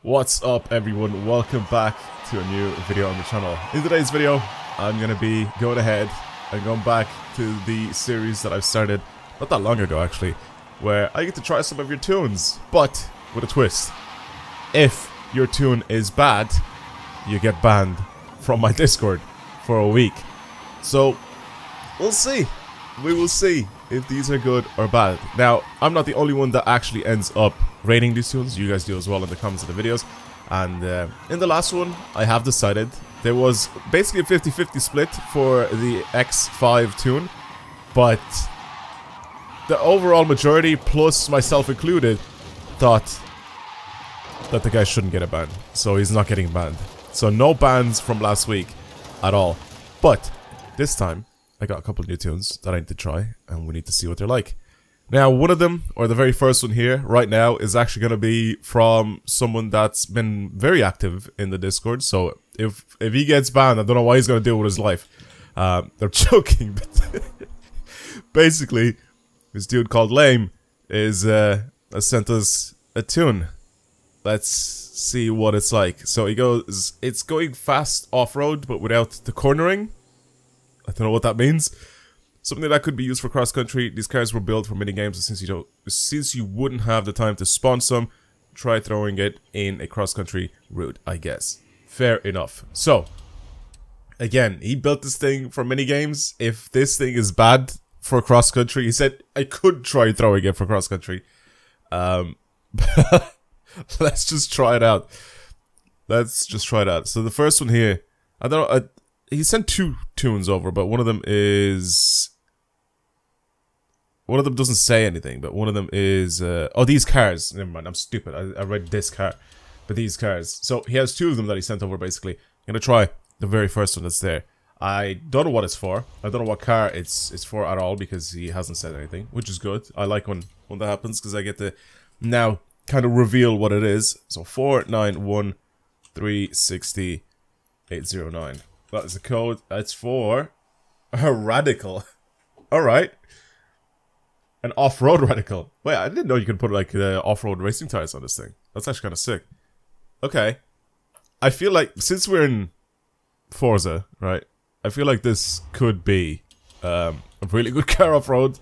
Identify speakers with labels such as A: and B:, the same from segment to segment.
A: What's up everyone, welcome back to a new video on the channel. In today's video, I'm going to be going ahead and going back to the series that I've started not that long ago actually, where I get to try some of your tunes, but with a twist. If your tune is bad, you get banned from my Discord for a week. So, we'll see. We will see if these are good or bad. Now, I'm not the only one that actually ends up rating these tunes. You guys do as well in the comments of the videos. And in the last one, I have decided there was basically a 50-50 split for the X5 tune, but the overall majority, plus myself included, thought that the guy shouldn't get a ban. So he's not getting banned. So no bans from last week at all. But this time, I got a couple of new tunes that I need to try, and we need to see what they're like. Now, one of them, or the very first one here, right now, is actually going to be from someone that's been very active in the Discord. So, if he gets banned, I don't know what he's going to do with his life. They're joking, but basically, this dude called Lame has sent us a tune. Let's see what it's like. So he goes, it's going fast off-road, but without the cornering. I don't know what that means. Something that could be used for cross-country. These cars were built for mini-games, and since you wouldn't have the time to spawn some, try throwing it in a cross-country route, I guess. Fair enough. So, again, he built this thing for mini-games. If this thing is bad for cross-country, he said, I could try throwing it for cross-country. Let's just try it out. Let's just try it out. So the first one here, I don't know, he sent two tunes over, but one of them is... One of them doesn't say anything, but one of them is... oh, these cars. Never mind, I'm stupid. I read this car. But these cars. So he has two of them that he sent over, basically. I'm going to try the very first one that's there. I don't know what it's for. I don't know what car it's for at all, because he hasn't said anything, which is good. I like when that happens, because I get to now kind of reveal what it is. So 491360809. That is the code. That's for a radical. Alright. An off-road radical. Wait, I didn't know you could put like off-road racing tires on this thing. That's actually kind of sick. Okay. I feel like, since we're in Forza, right? I feel like this could be a really good car off-road.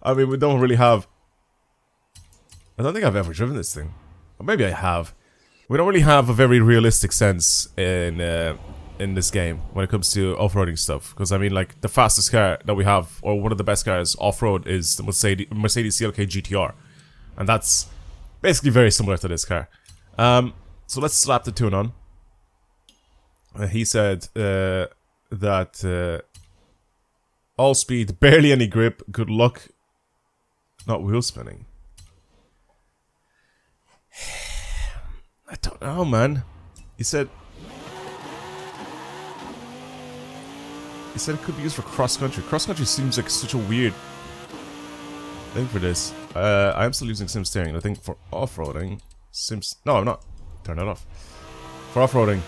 A: I mean, we don't really have... I don't think I've ever driven this thing. Or maybe I have. We don't really have a very realistic sense in this game when it comes to off-roading stuff, because I mean, like, the fastest car that we have, or one of the best cars off-road, is the Mercedes CLK GTR, and that's basically very similar to this car. So let's slap the tune on. He said that all speed, barely any grip, good luck, not wheel spinning. I don't know, man. He said it could be used for cross-country. Cross-country seems like such a weird thing for this. I am still using sim steering. I think for off-roading, sims... No, I'm not. Turn that off. For off-roading...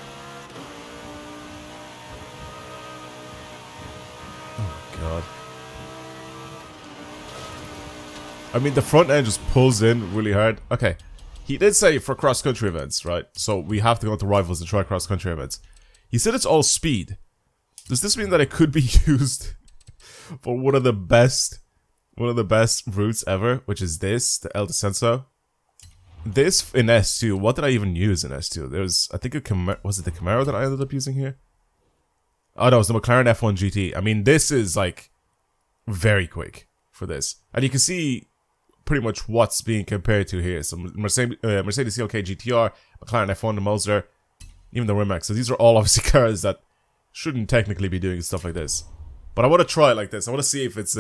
A: Oh, God. I mean, the front end just pulls in really hard. Okay. He did say for cross-country events, right? So we have to go to Rivals and try cross-country events. He said it's all speed. Does this mean that it could be used for one of the best routes ever, which is this, the El Descenso? This in S2, what did I even use in S2? There's, I think, was it the Camaro that I ended up using here? Oh no, it was the McLaren F1 GT. I mean, this is like very quick for this, and you can see pretty much what's being compared to here. So Mercedes CLK GTR, McLaren F1, the Mazda, even the Rimac. So these are all obviously cars that shouldn't technically be doing stuff like this, but I want to try it like this. I want to see if it's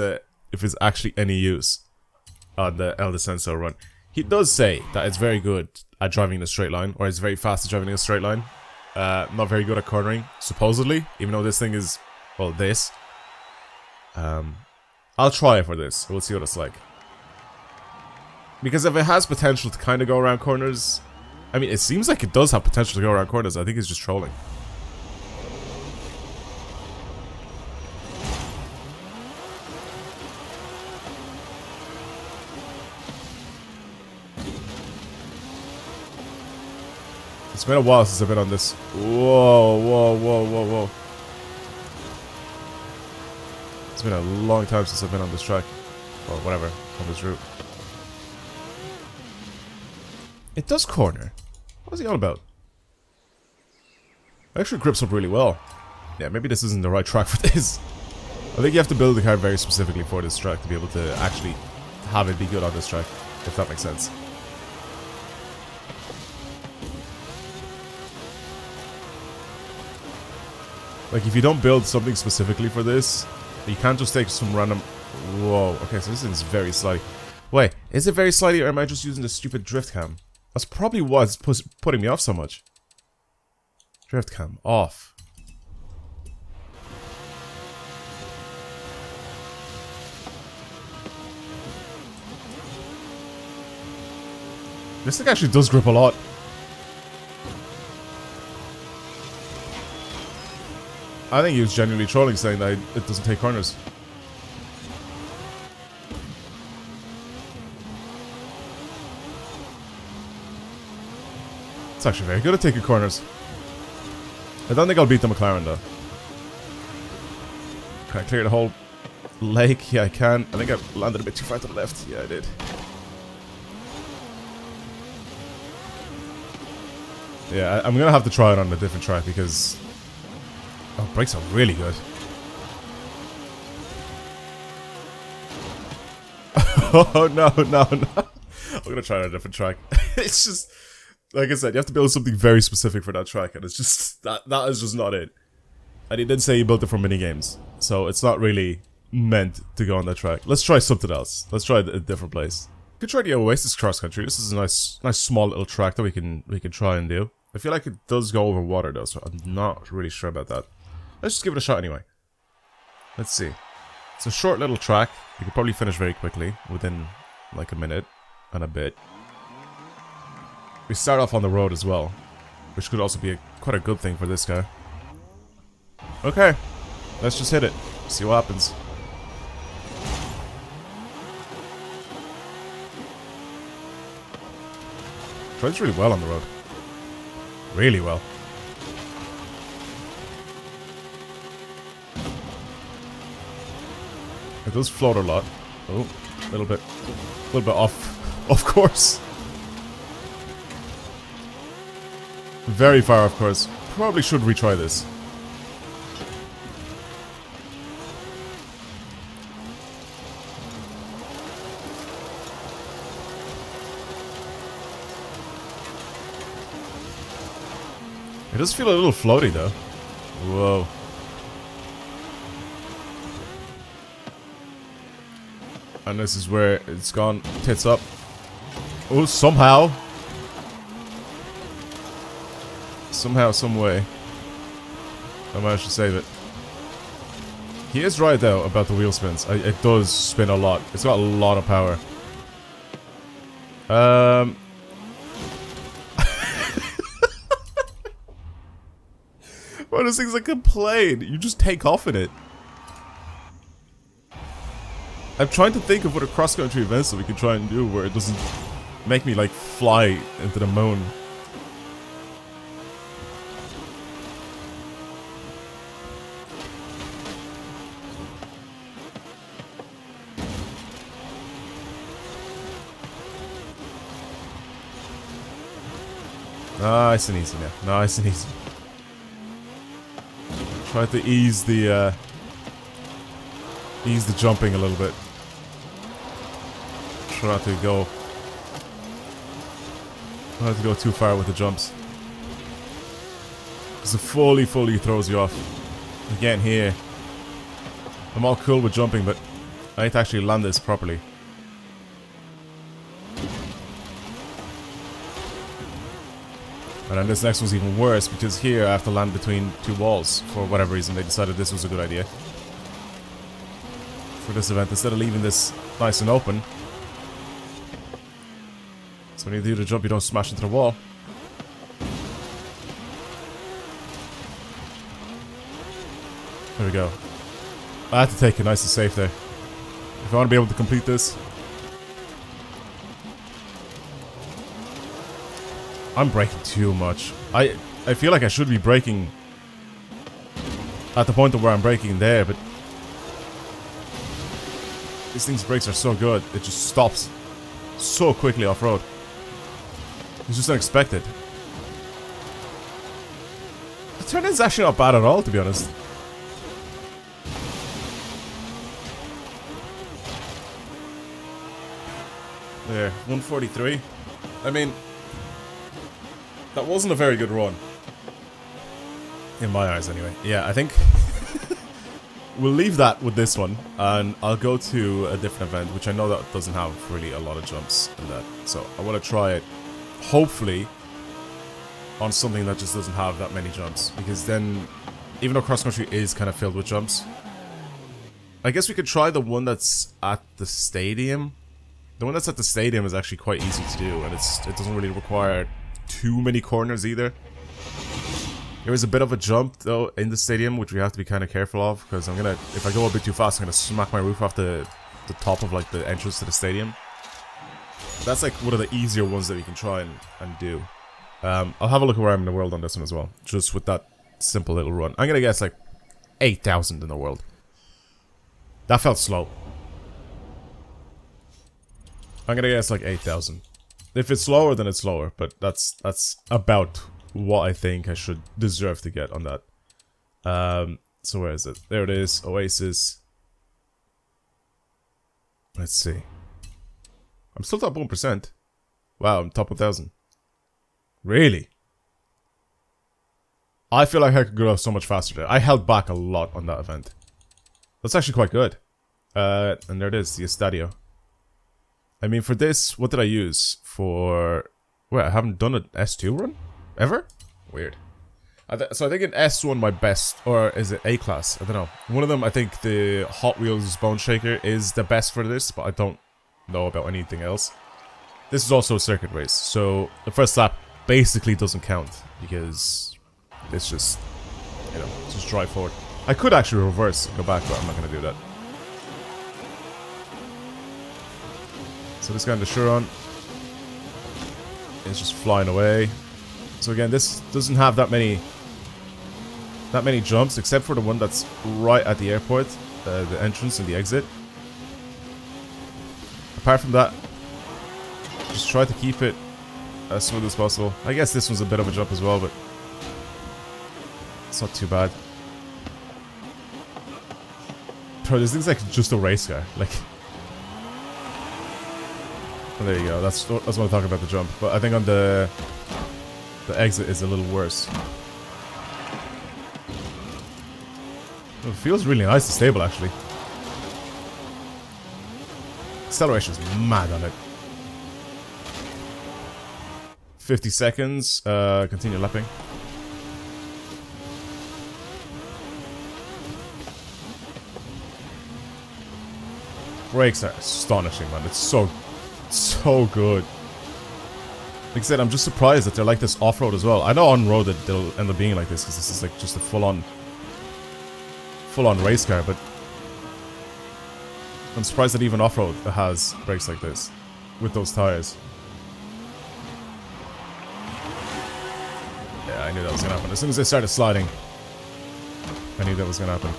A: actually any use on the El Descenso run. He does say that it's very good at driving in a straight line, or it's very fast at driving in a straight line. Not very good at cornering, supposedly, even though this thing is, well, this. I'll try it for this. We'll see what it's like. Because if it has potential to kind of go around corners, I mean, it seems like it does have potential to go around corners. I think it's just trolling. It's been a while since I've been on this. Whoa, whoa, whoa, whoa, whoa. It's been a long time since I've been on this track. Or whatever, on this route. It does corner. What's he on about? It actually grips up really well. Yeah, maybe this isn't the right track for this. I think you have to build the car very specifically for this track to be able to actually have it be good on this track, if that makes sense. Like, if you don't build something specifically for this, you can't just take some random... Whoa, okay, so this thing's very slidey. Wait, is it very slidey, or am I just using the stupid drift cam? That's probably what's putting me off so much. Drift cam, off. This thing actually does grip a lot. I think he was genuinely trolling, saying that it doesn't take corners. It's actually very good at taking corners. I don't think I'll beat the McLaren though. Can I clear the whole lake? Yeah, I can. I think I landed a bit too far to the left. Yeah, I did. Yeah, I'm gonna have to try it on a different track because... Oh, brakes are really good. Oh, no, no, no. I'm gonna try it on a different track. It's just... Like I said, you have to build something very specific for that track, and it's just... That is just not it. And he did say he built it for minigames, so it's not really meant to go on that track. Let's try something else. Let's try a different place. We could try the Oasis Cross Country. This is a nice small little track that we can try and do. I feel like it does go over water though, so I'm not really sure about that. Let's just give it a shot anyway. Let's see. It's a short little track. You could probably finish very quickly, within like a minute and a bit. We start off on the road as well, which could also be quite a good thing for this guy. Okay, let's just hit it. See what happens. Drives really well on the road. Really well. It does float a lot. Oh, a little bit off course. Very far off course. Probably should retry this. It does feel a little floaty though. Whoa. And this is where it's gone tits up. Oh, somehow, some way, I managed to save it. He is right though about the wheel spins. It does spin a lot. It's got a lot of power. One of those things like a plane. You just take off in it. I'm trying to think of what a cross-country event that we can try and do where it doesn't make me like fly into the moon. Nice and easy now. Nice and easy. Try to ease the jumping a little bit. Try not to go too far with the jumps. Because it fully throws you off. Again here, I'm all cool with jumping, but I need to actually land this properly. And then this next one's even worse, because here I have to land between two walls. For whatever reason, they decided this was a good idea for this event, instead of leaving this nice and open. So when you do the jump, you don't smash into the wall. There we go. I had to take it nice and safe there. If I want to be able to complete this. I'm braking too much. I feel like I should be braking at the point of where I'm braking there, but this thing's brakes are so good. It just stops so quickly off-road. It's just unexpected. The turn-in's actually not bad at all, to be honest. There, 143. I mean, that wasn't a very good run. In my eyes, anyway. Yeah, I think we'll leave that with this one, and I'll go to a different event, which I know that doesn't have really a lot of jumps in that. So I want to try it, hopefully, on something that just doesn't have that many jumps. Because then, even though cross-country is kind of filled with jumps, I guess we could try the one that's at the stadium. The one that's at the stadium is actually quite easy to do, and it doesn't really require too many corners either. There is a bit of a jump though in the stadium, which we have to be kind of careful of, because I'm gonna, if I go a bit too fast, I'm gonna smack my roof off the top of like the entrance to the stadium. That's like one of the easier ones that we can try and do. I'll have a look at where I'm in the world on this one as well, just with that simple little run. I'm gonna guess like 8,000 in the world. That felt slow. I'm gonna guess like 8,000. If it's slower, then it's slower, but that's about what I think I should deserve to get on that. So where is it? There it is, Oasis. Let's see. I'm still top 1%. Wow, I'm top 1,000. Really? I feel like I could go so much faster there. I held back a lot on that event. That's actually quite good. And there it is, the Estadio. I mean, for this, what did I use? For... Wait, I haven't done an S2 run? Ever? Weird. So I think in S1 my best, or is it A-Class? I don't know. One of them, I think the Hot Wheels Bone Shaker is the best for this, but I don't know about anything else. This is also a circuit race, so the first lap basically doesn't count, because it's just, you know, just drive forward. I could actually reverse and go back, but I'm not going to do that. So this guy in the Chiron is just flying away. So again, this doesn't have that many jumps, except for the one that's right at the airport, the entrance and the exit. Apart from that, just try to keep it as smooth as possible. I guess this one's a bit of a jump as well, but it's not too bad. Bro, this thing's like just a race car. Like, oh, there you go. That's what I'm talking about, the jump. But I think on the exit is a little worse. It feels really nice and stable, actually. Acceleration is mad on it. 50 seconds. Continue lapping. Brakes are astonishing, man. It's so good. Like I said, I'm just surprised that they're like this off-road as well. I know on-road that they'll end up being like this, because this is like just a full-on race car, but I'm surprised that even off-road has brakes like this with those tires. Yeah, I knew that was gonna happen. As soon as they started sliding, I knew that was gonna happen.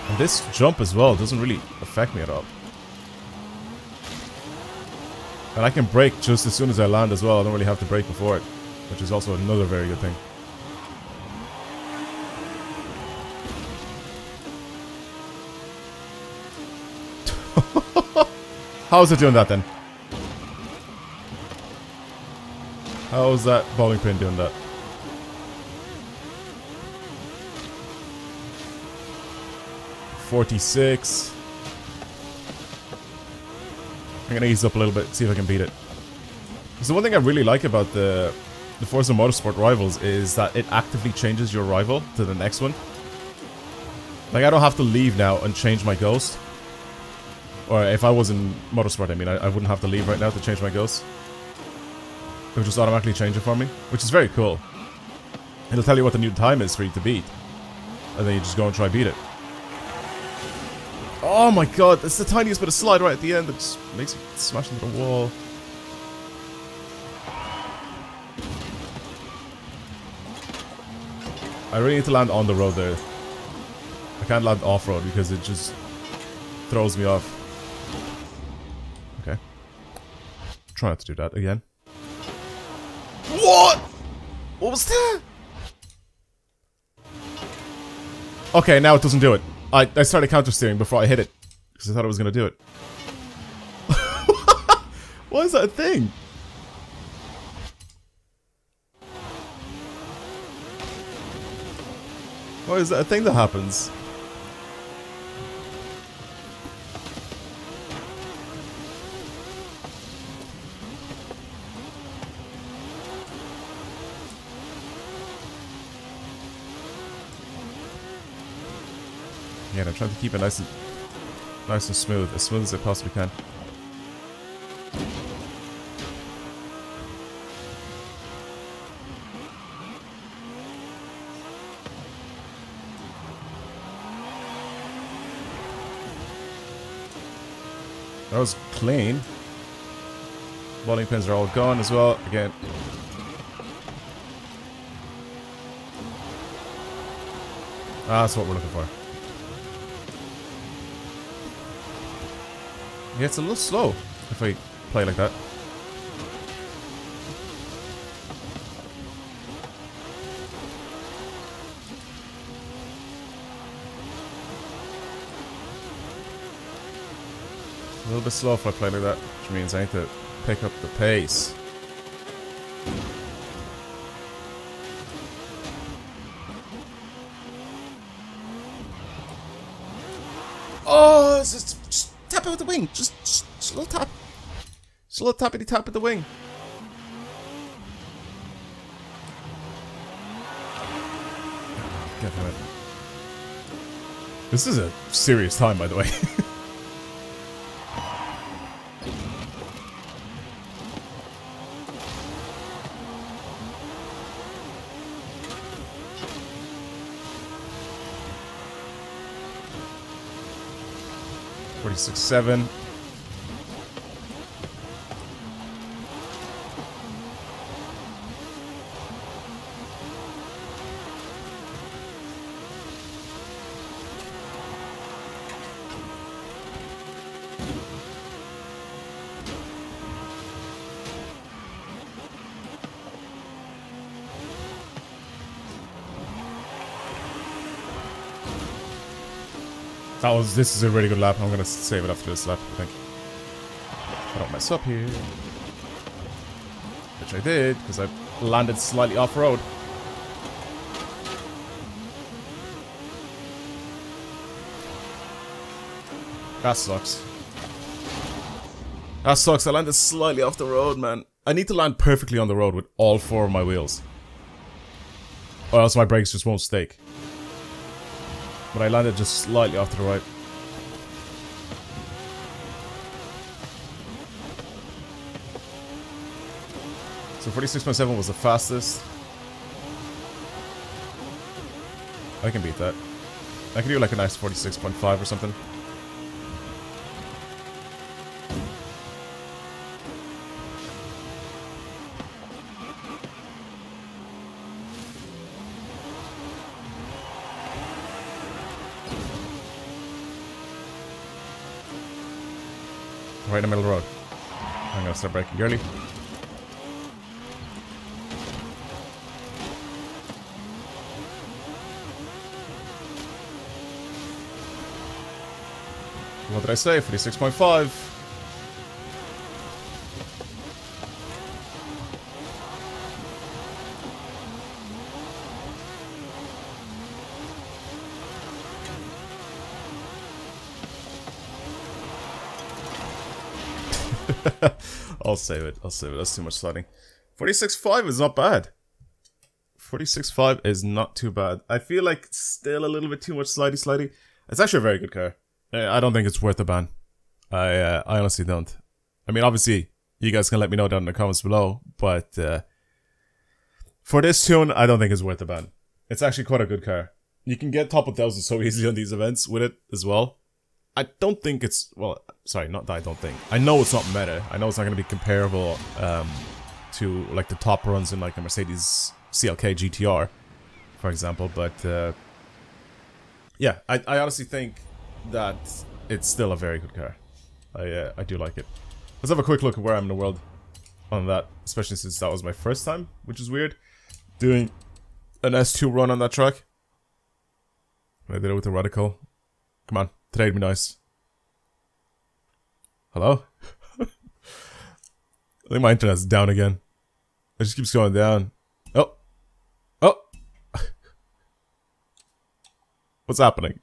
A: And this jump as well doesn't really affect me at all. And I can brake just as soon as I land as well. I don't really have to brake before it, which is also another very good thing. How is it doing that then? How is that bowling pin doing that? $46. I'm gonna ease up a little bit, see if I can beat it. So one thing I really like about the Forza Motorsport Rivals is that it actively changes your rival to the next one. Like, I don't have to leave now and change my Ghost. Or if I was in Motorsport, I mean, I wouldn't have to leave right now to change my Ghost. It would just automatically change it for me, which is very cool. It'll tell you what the new time is for you to beat. And then you just go and try beat it. Oh my god, that's the tiniest bit of slide right at the end that just makes you smash into the wall. I really need to land on the road there. I can't land off-road because it just throws me off. Okay. Try not to do that again. What? What was that? Okay, now it doesn't do it. I started counter-steering before I hit it. Because I thought it was going to do it. Why is that a thing? Why is that a thing that happens? Yeah, I'm trying to keep it nice and smooth as I possibly can. That was clean. Bowling pins are all gone as well. Again. Ah, that's what we're looking for. Yeah, it's a little slow if I play like that. A little bit slow if I play like that, which means I need to pick up the pace. Oh, just tap it with the wing. Just a little tap. Just a little tappity tap with the wing. Get it. This is a serious time, by the way. .46.7. This is a really good lap. I'm gonna save it after this lap, I think. I don't mess up here. Which I did, because I landed slightly off-road. That sucks. That sucks. I landed slightly off the road, man. I need to land perfectly on the road with all 4 of my wheels. Or else my brakes just won't stake. But I landed just slightly off to the right. So 46.7 was the fastest. I can beat that. I can do like a nice 46.5 or something. Right in the middle of the road. I'm gonna start braking early. What did I say? 46.5. I'll save it. I'll save it. That's too much sliding. 46.5 is not bad. 46.5 is not too bad. I feel like it's still a little bit too much slidey. It's actually a very good car. I don't think it's worth the ban. I honestly don't. I mean, obviously, you guys can let me know down in the comments below, but for this tune, I don't think it's worth the ban. It's actually quite a good car. You can get top 1,000 so easily on these events with it as well. I don't think it's, well, sorry, not that I don't think. I know it's not meta. I know it's not going to be comparable to like the top runs in like a Mercedes CLK GTR. for example. But yeah, I honestly think that it's still a very good car. I do like it. Let's have a quick look at where I'm in the world on that, especially since that was my first time, which is weird, doing an S2 run on that track. I did it with the Radical. Come on, today'd be nice. Hello? I think my internet's down again. It just keeps going down. Oh. Oh. What's happening?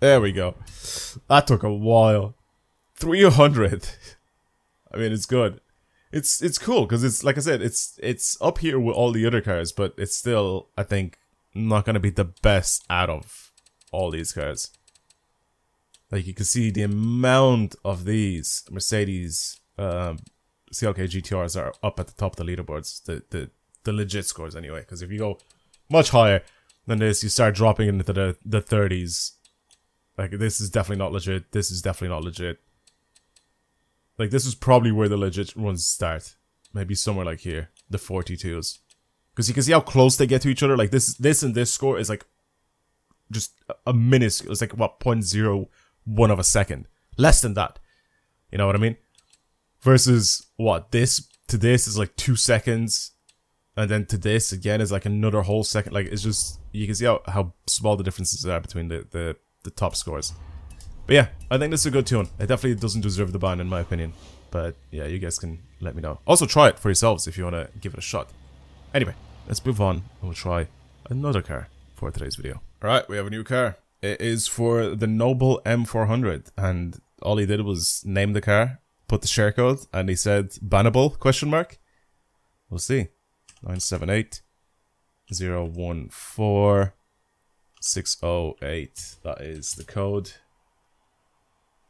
A: There we go. That took a while. 300. I mean, it's good. It's cool because it's, like I said, it's up here with all the other cars, but it's still, I think, not gonna be the best out of all these cars. Like, you can see the amount of these Mercedes CLK GTRs are up at the top of the leaderboards, the legit scores anyway. Because if you go much higher than this, you start dropping into the 30s. Like, this is definitely not legit. This is definitely not legit. Like, this is probably where the legit ones start. Maybe somewhere like here, the 42s. Because you can see how close they get to each other. Like, this and this score is like just a minuscule. It's like, what, 0.01 of a second. Less than that. You know what I mean? Versus, what, this to this is like 2 seconds. And then to this, again, is like another whole second. Like, it's just, you can see how small the differences are between the top scores. But yeah, I think this is a good tune. It definitely doesn't deserve the ban, in my opinion. But yeah, you guys can let me know. Also, try it for yourselves if you want to give it a shot. Anyway, let's move on and we'll try another car for today's video. Alright, we have a new car. It is for the Noble M400, and all he did was name the car, put the share code, and he said bannable, question mark. We'll see. 978 014 608. That is the code.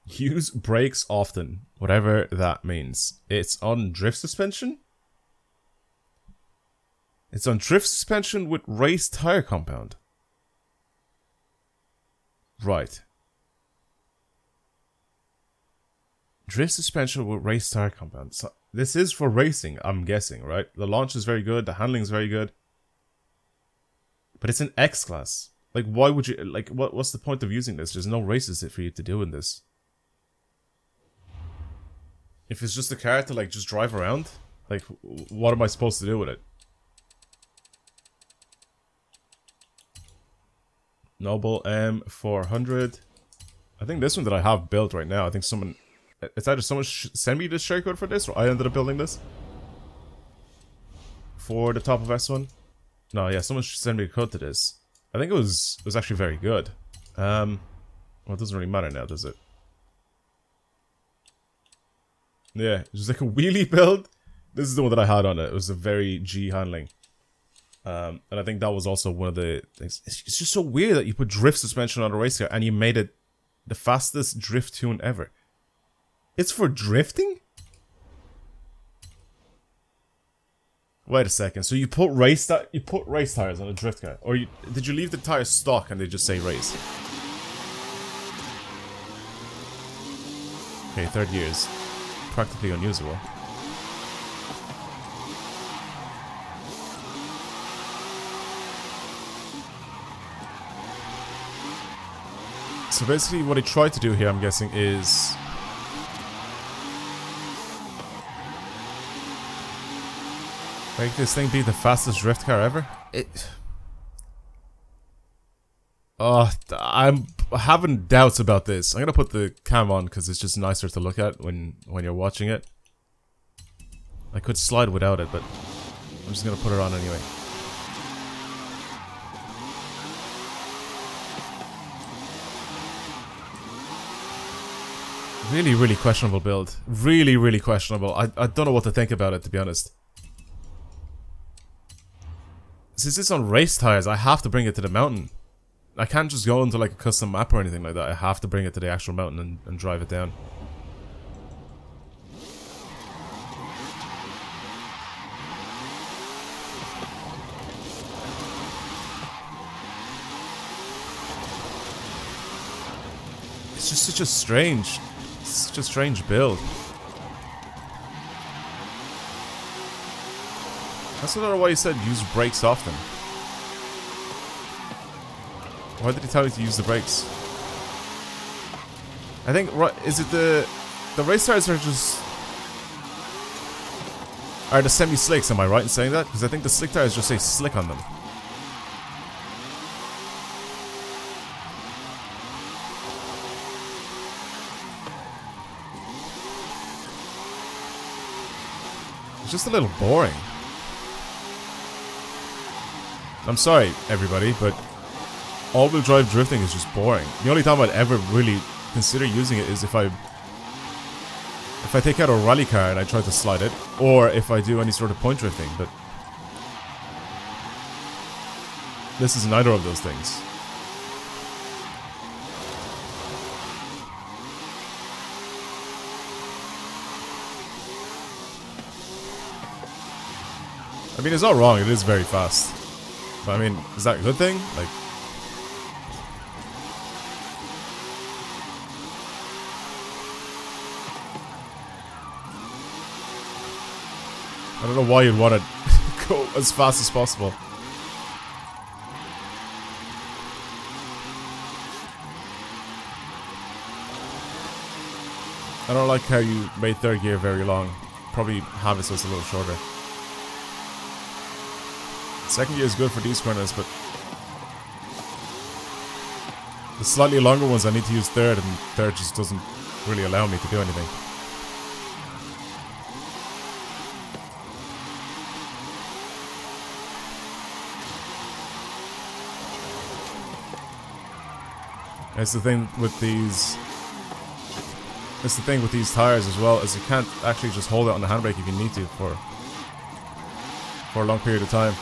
A: Use brakes often, whatever that means. It's on drift suspension? It's on drift suspension with race tire compound. Right. Drift suspension with race tire compound. So this is for racing, I'm guessing, right? The launch is very good, the handling is very good. But it's an X class. Like, why would you, like, what's the point of using this? There's no races for you to do in this. If it's just a car to, like, just drive around, like, what am I supposed to do with it? Noble M400. I think this one that I have built right now, I think someone... It's either someone send me the share code for this, or I ended up building this. For the top of S1. No, yeah, someone should send me a code to this. I think it was actually very good. Well, it doesn't really matter now, does it? Yeah, it's just like a wheelie build. This is the one that I had on it. It was a very G handling. And I think that was also one of the things. It's just so weird that you put drift suspension on a race car and you made it the fastest drift tune ever. It's for drifting? Wait a second. So you put race tires on a drift car, or did you leave the tires stock and they just say race? Okay, third year's practically unusable. So basically what I tried to do here, I'm guessing, is make this thing be the fastest drift car ever. I'm having doubts about this. I'm gonna put the cam on because it's just nicer to look at when you're watching it. I could slide without it, but I'm just gonna put it on anyway. Really, really questionable build. Really, really questionable. I don't know what to think about it, to be honest. Since it's on race tires, I have to bring it to the mountain. I can't just go into like a custom map or anything like that. I have to bring it to the actual mountain and drive it down. It's just such a strange build. That's another why he said use brakes often. Why did he tell you to use the brakes? I think, is it the race tires are just... Are the semi-slicks, am I right in saying that? Because I think the slick tires just say slick on them. It's just a little boring. I'm sorry, everybody, but all-wheel drive drifting is just boring. The only time I'd ever really consider using it is if I take out a rally car and I try to slide it, or if I do any sort of point drifting, but this is neither of those things. I mean, it's not wrong, it is very fast. But I mean, is that a good thing? Like, I don't know why you'd want to go as fast as possible. I don't like how you made third gear very long. Probably have it so it's a little shorter. Second gear is good for these corners, but the slightly longer ones I need to use third, and third just doesn't really allow me to do anything. That's the thing with these. That's the thing with these tires as well, is you can't actually just hold it on the handbrake if you need to for a long period of time.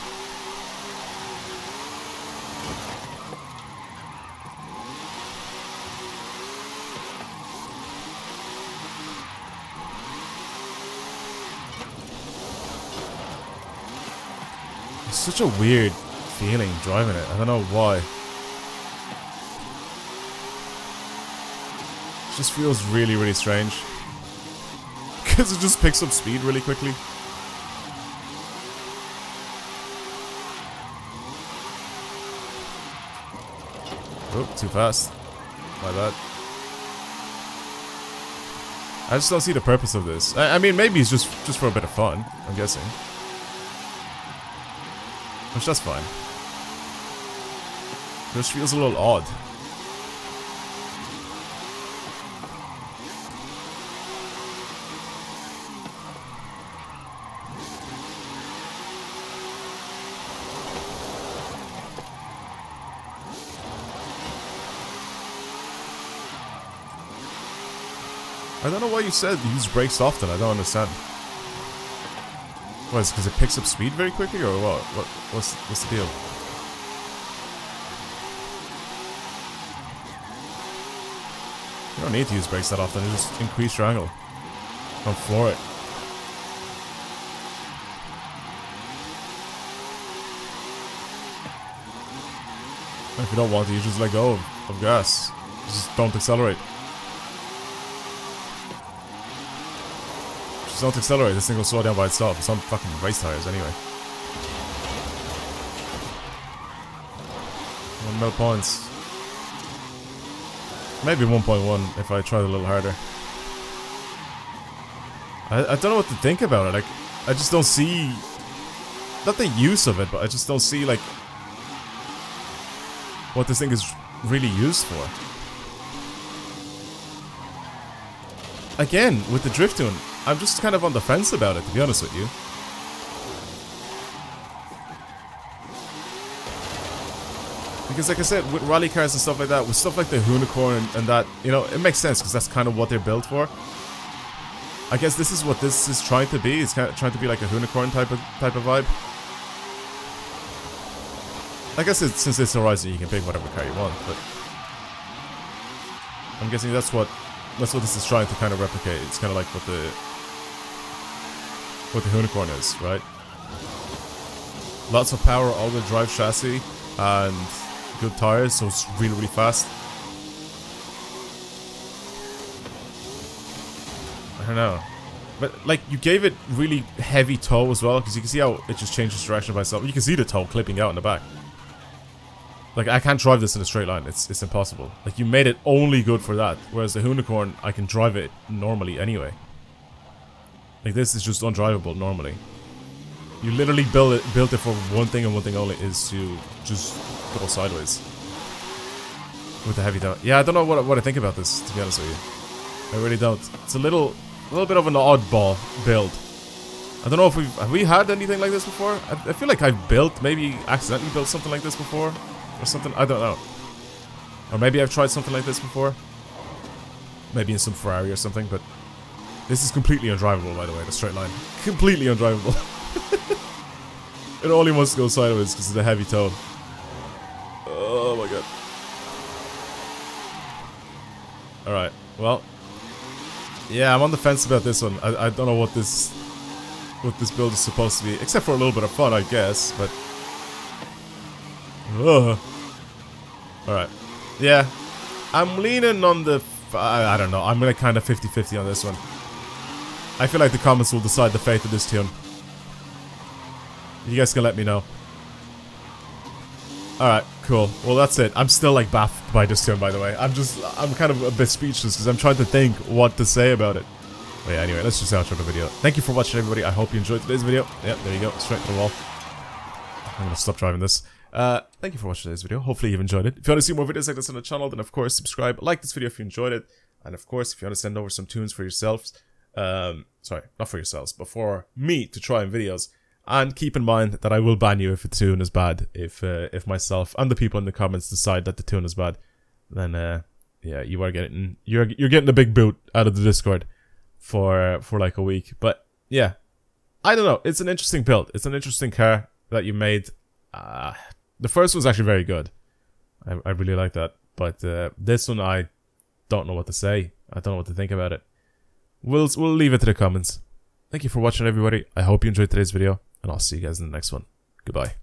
A: It's such a weird feeling driving it. I don't know why. It just feels really, really strange. Because it just picks up speed really quickly. Oh, too fast. My bad. I just don't see the purpose of this. I mean, maybe it's just for a bit of fun, I'm guessing. Which, that's fine. It just feels a little odd. I don't know why you said use brakes often. I don't understand. What, is it because it picks up speed very quickly, or what? What's the deal? You don't need to use brakes that often. You just increase your angle. Don't floor it. And if you don't want to, you just let go of gas. Just don't accelerate. Just don't accelerate, this thing will slow down by itself. It's on fucking race tires anyway. 1 mil points. Maybe 1.1 if I tried a little harder. I don't know what to think about it. Like, I just don't see... Not the use of it, but I just don't see, like... what this thing is really used for. Again, with the drift tune, I'm just kind of on the fence about it, to be honest with you. Because like I said, with rally cars and stuff like that, with stuff like the Unicorn and that, you know, it makes sense because that's kind of what they're built for. I guess this is what this is trying to be. It's kind of trying to be like a Unicorn type of vibe. I guess since it's Horizon, you can pick whatever car you want, but I'm guessing that's what this is trying to kind of replicate. It's kind of like what the Unicorn is, right? Lots of power, all-wheel drive chassis, and good tires, so it's really, really fast. I don't know. But, like, you gave it really heavy toe as well, because you can see how it just changes direction by itself. You can see the toe clipping out in the back. Like, I can't drive this in a straight line. It's impossible. Like, you made it only good for that. Whereas the Unicorn, I can drive it normally anyway. Like, this is just undrivable normally. You literally built it for one thing and one thing only, is to just go sideways. With the heavy toe. Yeah, I don't know what I think about this, to be honest with you. I really don't. It's a little bit of an oddball build. I don't know if have we had anything like this before? I feel like I've maybe accidentally built something like this before. Or something, I don't know. Or maybe I've tried something like this before. Maybe in some Ferrari or something, but this is completely undrivable, by the way, the straight line. Completely undrivable. It only wants to go sideways because of the heavy toe. Oh my god. Alright, well. Yeah, I'm on the fence about this one. I don't know what this build is supposed to be, except for a little bit of fun, I guess, but... Alright. Yeah. I'm leaning on the... I don't know. I'm gonna kind of 50-50 on this one. I feel like the comments will decide the fate of this tune. You guys can let me know. Alright, cool. Well, that's it. I'm still, like, baffled by this tune, by the way. I'm kind of a bit speechless because I'm trying to think what to say about it. But yeah, anyway, let's just outro the video. Thank you for watching, everybody. I hope you enjoyed today's video. Yep, there you go. Straight to the wall. I'm gonna stop driving this. Thank you for watching today's video. Hopefully you've enjoyed it. If you want to see more videos like this on the channel, then of course subscribe. Like this video if you enjoyed it. And of course, if you want to send over some tunes for yourselves, sorry, not for yourselves, but for me to try in videos. And keep in mind that I will ban you if a tune is bad. If myself and the people in the comments decide that the tune is bad, then yeah, you're getting a big boot out of the Discord for like a week. But yeah, I don't know. It's an interesting build. It's an interesting car that you made. The first was actually very good. I really like that. But this one, I don't know what to say. I don't know what to think about it. We'll leave it to the comments. Thank you for watching, everybody. I hope you enjoyed today's video, and I'll see you guys in the next one. Goodbye.